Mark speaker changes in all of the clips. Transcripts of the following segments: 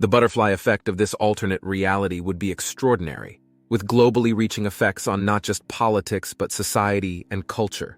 Speaker 1: The butterfly effect of this alternate reality would be extraordinary, with globally reaching effects on not just politics but society and culture.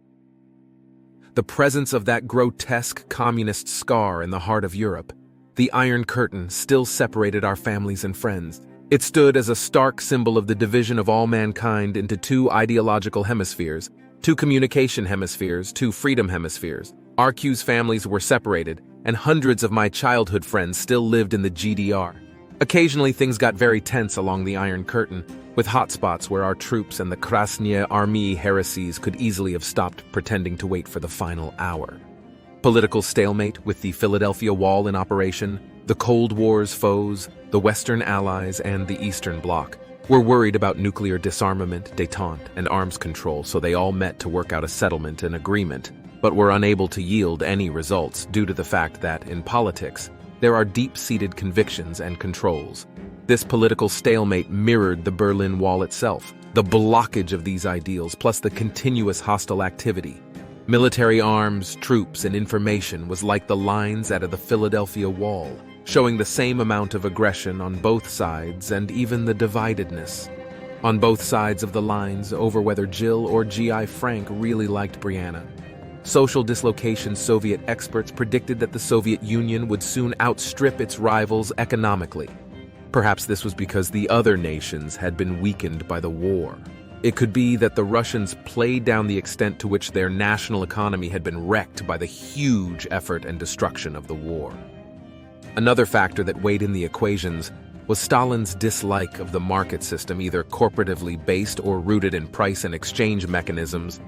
Speaker 1: The presence of that grotesque communist scar in the heart of Europe, the Iron Curtain, still separated our families and friends. It stood as a stark symbol of the division of all mankind into two ideological hemispheres, two communication hemispheres, two freedom hemispheres. RQ's families were separated, and hundreds of my childhood friends still lived in the GDR. Occasionally things got very tense along the Iron Curtain, with hotspots where our troops and the Krasnaya Army heresies could easily have stopped pretending to wait for the final hour. Political stalemate with the Philadelphia Wall in operation, the Cold War's foes, the Western Allies, and the Eastern Bloc were worried about nuclear disarmament, détente, and arms control, so they all met to work out a settlement and agreement, but were unable to yield any results due to the fact that, in politics, there are deep-seated convictions and controls. This political stalemate mirrored the Berlin Wall itself, the blockage of these ideals plus the continuous hostile activity. Military arms, troops, and information was like the lines out of the Philadelphia Wall, showing the same amount of aggression on both sides and even the dividedness on both sides of the lines over whether Jill or G.I. Frank really liked Brianna. Social dislocation Soviet experts predicted that the Soviet Union would soon outstrip its rivals economically. Perhaps this was because the other nations had been weakened by the war. It could be that the Russians played down the extent to which their national economy had been wrecked by the huge effort and destruction of the war. Another factor that weighed in the equations was Stalin's dislike of the market system, either corporatively based or rooted in price and exchange mechanisms.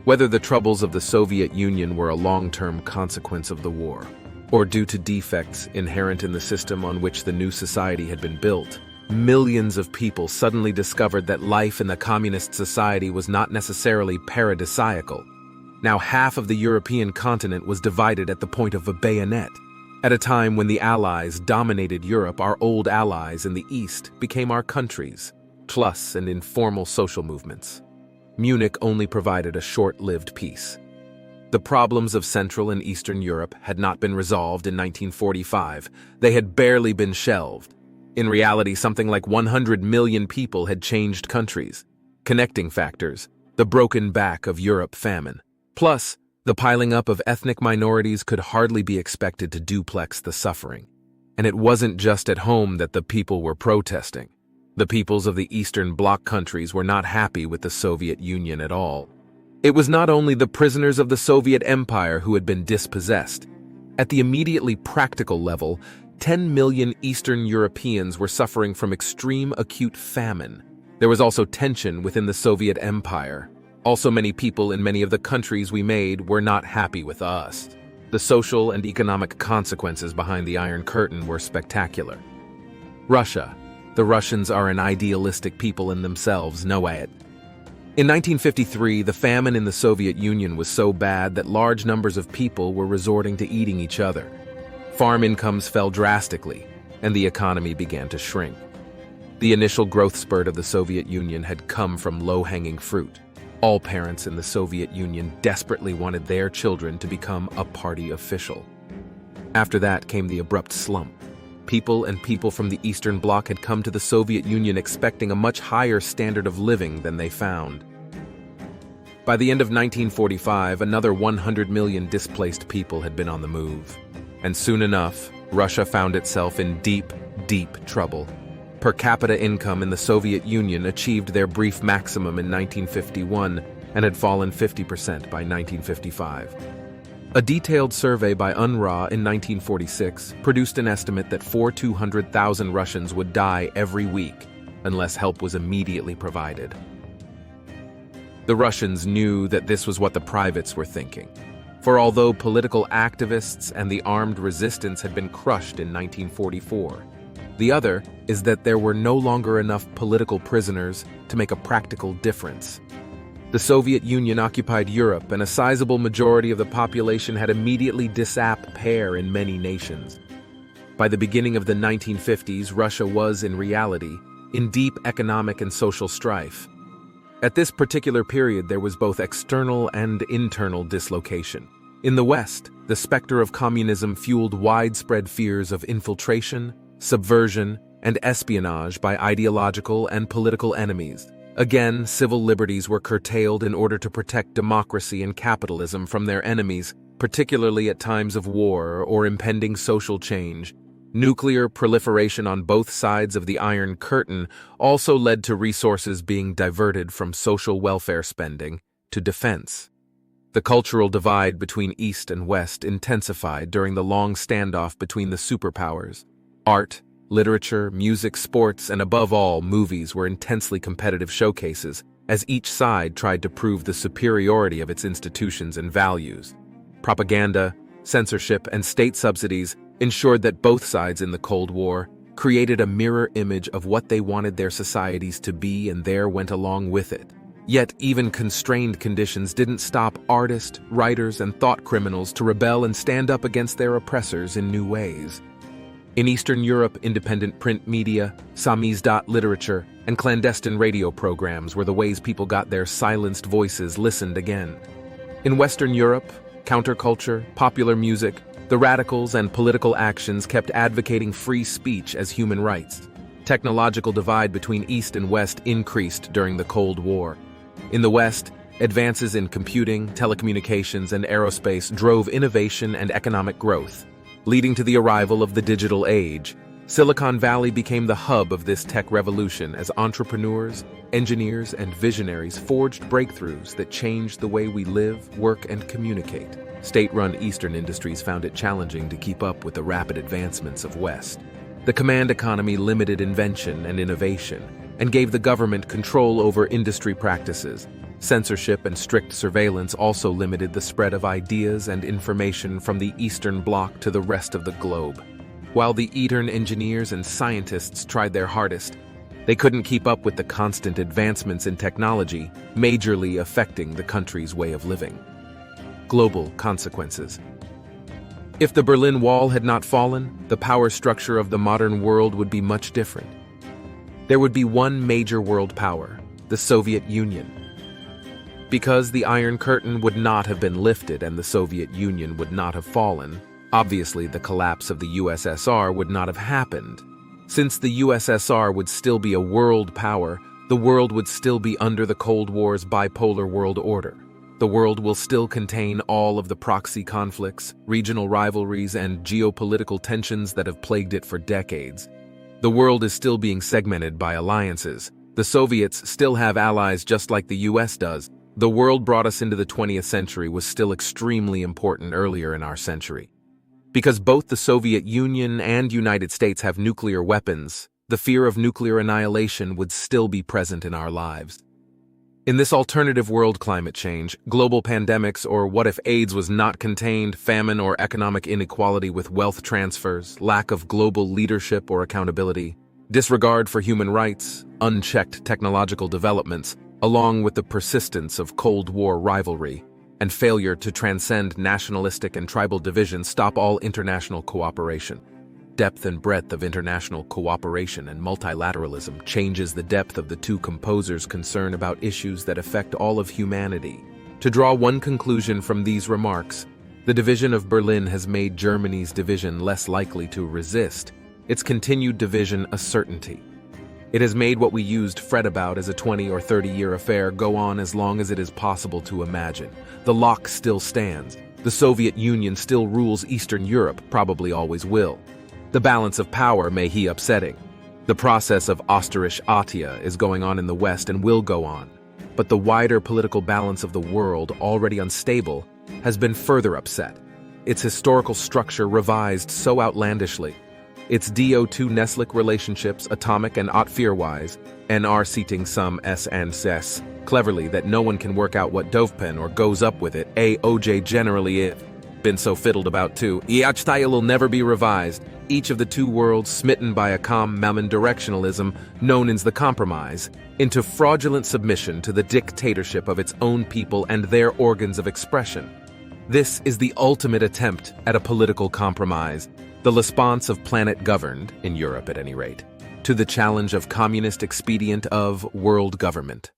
Speaker 1: Whether the troubles of the Soviet Union were a long-term consequence of the war, or due to defects inherent in the system on which the new society had been built, millions of people suddenly discovered that life in the communist society was not necessarily paradisiacal. Now half of the European continent was divided at the point of a bayonet. At a time when the Allies dominated Europe, our old allies in the East became our countries, plus and informal social movements. Munich only provided a short-lived peace. The problems of Central and Eastern Europe had not been resolved in 1945. They had barely been shelved. In reality, something like 100 million people had changed countries. Connecting factors, the broken back of Europe famine. Plus, the piling up of ethnic minorities could hardly be expected to duplex the suffering. And it wasn't just at home that the people were protesting. The peoples of the Eastern Bloc countries were not happy with the Soviet Union at all. It was not only the prisoners of the Soviet Empire who had been dispossessed. At the immediately practical level, 10 million Eastern Europeans were suffering from extreme acute famine. There was also tension within the Soviet Empire. Also, many people in many of the countries we made were not happy with us. The social and economic consequences behind the Iron Curtain were spectacular. Russia. The Russians are an idealistic people in themselves, know it. In 1953, the famine in the Soviet Union was so bad that large numbers of people were resorting to eating each other. Farm incomes fell drastically, and the economy began to shrink. The initial growth spurt of the Soviet Union had come from low-hanging fruit. All parents in the Soviet Union desperately wanted their children to become a party official. After that came the abrupt slump. People from the Eastern Bloc had come to the Soviet Union expecting a much higher standard of living than they found. By the end of 1945, another 100 million displaced people had been on the move. And soon enough, Russia found itself in deep, deep trouble. Per capita income in the Soviet Union achieved their brief maximum in 1951 and had fallen 50% by 1955. A detailed survey by UNRWA in 1946 produced an estimate that 200,000 Russians would die every week unless help was immediately provided. The Russians knew that this was what the privates were thinking. For although political activists and the armed resistance had been crushed in 1944, the other is that there were no longer enough political prisoners to make a practical difference. The Soviet Union occupied Europe, and a sizable majority of the population had immediately disappeared in many nations. By the beginning of the 1950s, Russia was, in reality, in deep economic and social strife. At this particular period, there was both external and internal dislocation. In the West, the specter of communism fueled widespread fears of infiltration, subversion, and espionage by ideological and political enemies. Again, civil liberties were curtailed in order to protect democracy and capitalism from their enemies, particularly at times of war or impending social change. Nuclear proliferation on both sides of the Iron Curtain also led to resources being diverted from social welfare spending to defense. The cultural divide between East and West intensified during the long standoff between the superpowers. Art, literature, music, sports, and above all, movies were intensely competitive showcases, as each side tried to prove the superiority of its institutions and values. Propaganda, censorship, and state subsidies ensured that both sides in the Cold War created a mirror image of what they wanted their societies to be, and there went along with it. Yet, even constrained conditions didn't stop artists, writers, and thought criminals to rebel and stand up against their oppressors in new ways. In Eastern Europe, independent print media, samizdat literature, and clandestine radio programs were the ways people got their silenced voices listened again. In Western Europe, counterculture, popular music, the radicals, and political actions kept advocating free speech as human rights. Technological divide between East and West increased during the Cold War. In the West, advances in computing, telecommunications, and aerospace drove innovation and economic growth, leading to the arrival of the digital age. Silicon Valley became the hub of this tech revolution as entrepreneurs, engineers, and visionaries forged breakthroughs that changed the way we live, work, and communicate. State-run Eastern industries found it challenging to keep up with the rapid advancements of West. The command economy limited invention and innovation, and gave the government control over industry practices. Censorship and strict surveillance also limited the spread of ideas and information from the Eastern Bloc to the rest of the globe. While the Eastern engineers and scientists tried their hardest, they couldn't keep up with the constant advancements in technology, majorly affecting the country's way of living. Global consequences. If the Berlin Wall had not fallen, the power structure of the modern world would be much different. There would be one major world power, the Soviet Union. Because the Iron Curtain would not have been lifted and the Soviet Union would not have fallen, obviously the collapse of the USSR would not have happened. Since the USSR would still be a world power, the world would still be under the Cold War's bipolar world order. The world will still contain all of the proxy conflicts, regional rivalries, and geopolitical tensions that have plagued it for decades. The world is still being segmented by alliances. The Soviets still have allies just like the US does. The world brought us into the 20th century was still extremely important earlier in our century. Because both the Soviet Union and United States have nuclear weapons, the fear of nuclear annihilation would still be present in our lives. In this alternative world, climate change, global pandemics, or what if AIDS was not contained, famine or economic inequality with wealth transfers, lack of global leadership or accountability, disregard for human rights, unchecked technological developments, along with the persistence of Cold War rivalry, and failure to transcend nationalistic and tribal divisions stop all international cooperation. Depth and breadth of international cooperation and multilateralism changes the depth of the two composers' concern about issues that affect all of humanity. To draw one conclusion from these remarks, the division of Berlin has made Germany's division less likely to resist, its continued division a certainty. It has made what we used to fret about as a 20 or 30-year affair go on as long as it is possible to imagine. The lock still stands. The Soviet Union still rules Eastern Europe, probably always will. The balance of power may be upsetting. The process of Osterreich-Atia is going on in the West and will go on. But the wider political balance of the world, already unstable, has been further upset. Its historical structure revised so outlandishly. Its DO2 Neslick relationships, atomic and Otfear-wise, and are seating some S and S, cleverly that no one can work out what Dovepen or goes up with it. AOJ generally it. Been so fiddled about too. Iachtaia will never be revised. Each of the two worlds smitten by a common directionalism known as the compromise, into fraudulent submission to the dictatorship of its own people and their organs of expression. This is the ultimate attempt at a political compromise, the response of planet governed, in Europe at any rate, to the challenge of communist expedient of world government.